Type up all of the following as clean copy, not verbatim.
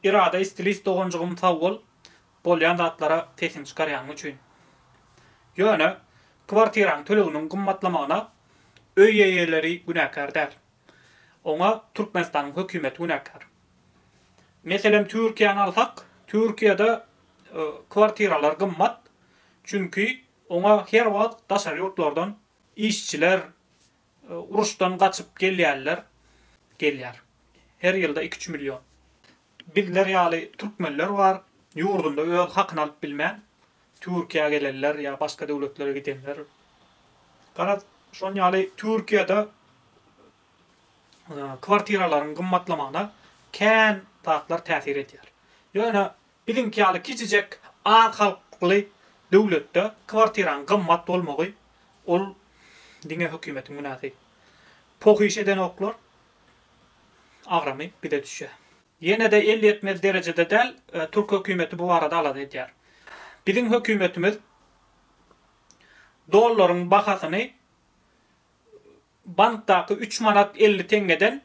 irada istilis dogonjugum tawul bolýan zatlara tesin çykarýan üçin. Ýöne kwartiraň töleginiň gymmatlamagyna öý eýeleri günäkär däl. Oňa Türkmenistanyň hökümeti günäkär. Meselem Türkiýany alsak, Türkiýede kwartiralar gymmat. Çünki oňa her wagt daşary ýurtlardan işçiler uruşdan gaçyp gelýär. Her ýylda 2-3 milyon. Bizler ýaly türkmenler bar, ýurdunda öz hakyny alyp bilmän, Türkiýe gelenler ýa başga döwletlere gidenler. Gara şon ýaly Türkiýede kwartiralaryň gymmatlamagyna kän tatlar täsir edýär. Ýöne bizimki ýaly kiçijek az halkly döwletde kwartiraň gymmat bolmagy ol diňe hökümetiň münasip. Pokyş eden oklar agramy bir de düşýär. Ýene de 50-70 derecede del Türk hökümeti bu arada alady edýär. Bizim hökümetimiz dollaryň bahasyny bankdaky 3 manat 50 tengeden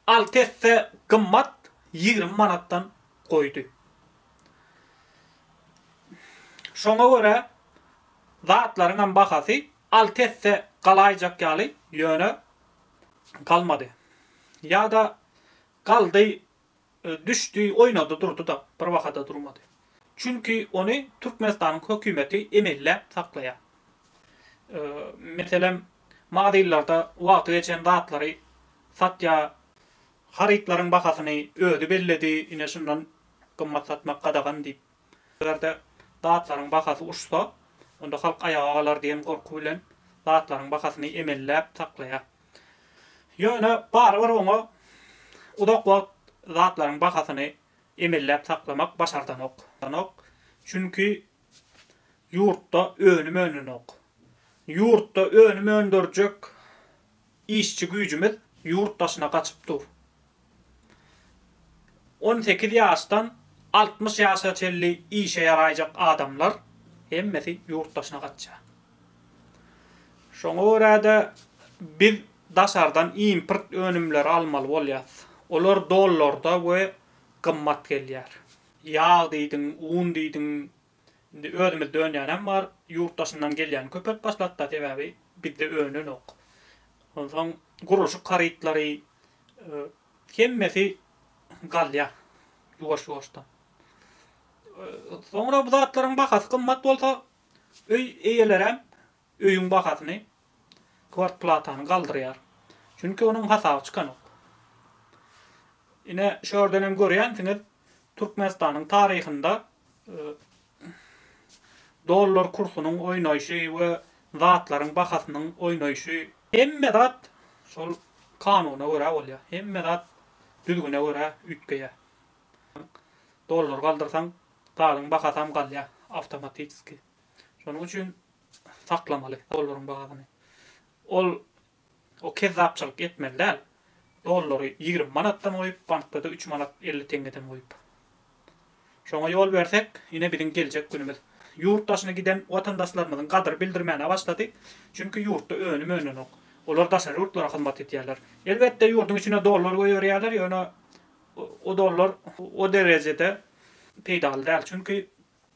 alt etse gymmat 20 manatdan goýdy. Şoňa görä zatlaryň bahasy alt etse galaýjak ýaly ýöne kalmady. Ya da kaldy, düşdi, oynady, durdu da bir wagtda durmady. Çünki onu Türkmenistanyň hökümeti emellep saklaýar. Meselem madylarda wagty geçen zatlary satýa, harytlaryň bahasyny özi belledi, ine şundan gymmat satmak gadagan diýip. Egerde zatlaryň bahasy uçsa, onda halk ayağa galar diýen gorku bilen zatlaryň bahasyny emellep saklaýar. Ýöne barbar oňa udak wagt zatlaryň bahasyny emellep saklamak başardanok. Çünki ýurtda önüm önünok. Ýurtda önüm öndürjek işçi güýjimiz ýurt daşyna gaçyp dur. 18 ýaşdan 60 ýaşa çelli işe ýaraýjak adamlar hemmesi ýurt daşyna gaçýar. Şoňa görä biz daşardan import önümleri almaly bolýar. Olar dollarda we gymmat gelýär. Ýağ diýdiň, un diýdiň, özümiz dönýänem bar, ýurt daşyndan gelýän köpet başlatda sebäbi bizde önün ok. Ondan gurulşy karytlary hemmesi galýar ýuwaş-ýuwaşdan. Soňra bu zatlaryň bahasy gymmat bolsa, öý eýelerem öýüň bahasyny kwartplatany galdyrýar. Çünki onuň hasaby çykan ok. Ine şördenem görýänsiňiz, Türkmenistanyň taryhynda dollar kursunyň oýnaýşy we zatlaryň bahasynyň oýnaýşy hemme zat şol kanuna görä bolýar. Hemme zat düzgüne görä ütgeýär. Dollar galdyrsaň, taryň bahasy hem galýar awtomatiki. Şonuň üçin saklamaly dollaryň bahasyny. O kezzapçylyk etmeli. Dollary 20 manatdan goýup, bankda da 3 manat 50 tengeden goýup. Şoňa ýol bersek, ine biziň geljek günümiz. Ýurt daşyna giden watandaşlarymyzyň gadyr bildirmäne başlady. Çünki ýurtda önüm önünok. Olar daşary ýurtlara hyzmat edýärler. Elbetde ýurduň içine dollar goýýarlar, ýöne o dollar o derejede peýdaly däl. Çünki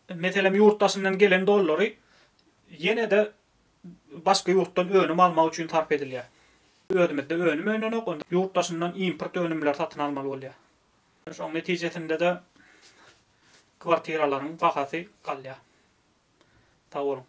meselem ýurt daşyndan gelen dollary ýene de başga ýurtdan önüm almak üçin sarf edilýär. Özümizde önüm önünok, onda ýurt daşyndan import önümler satyn almaly bolýar. Şoň netijesinde de kwartiralaryň bahasy galýar. Sağ olun.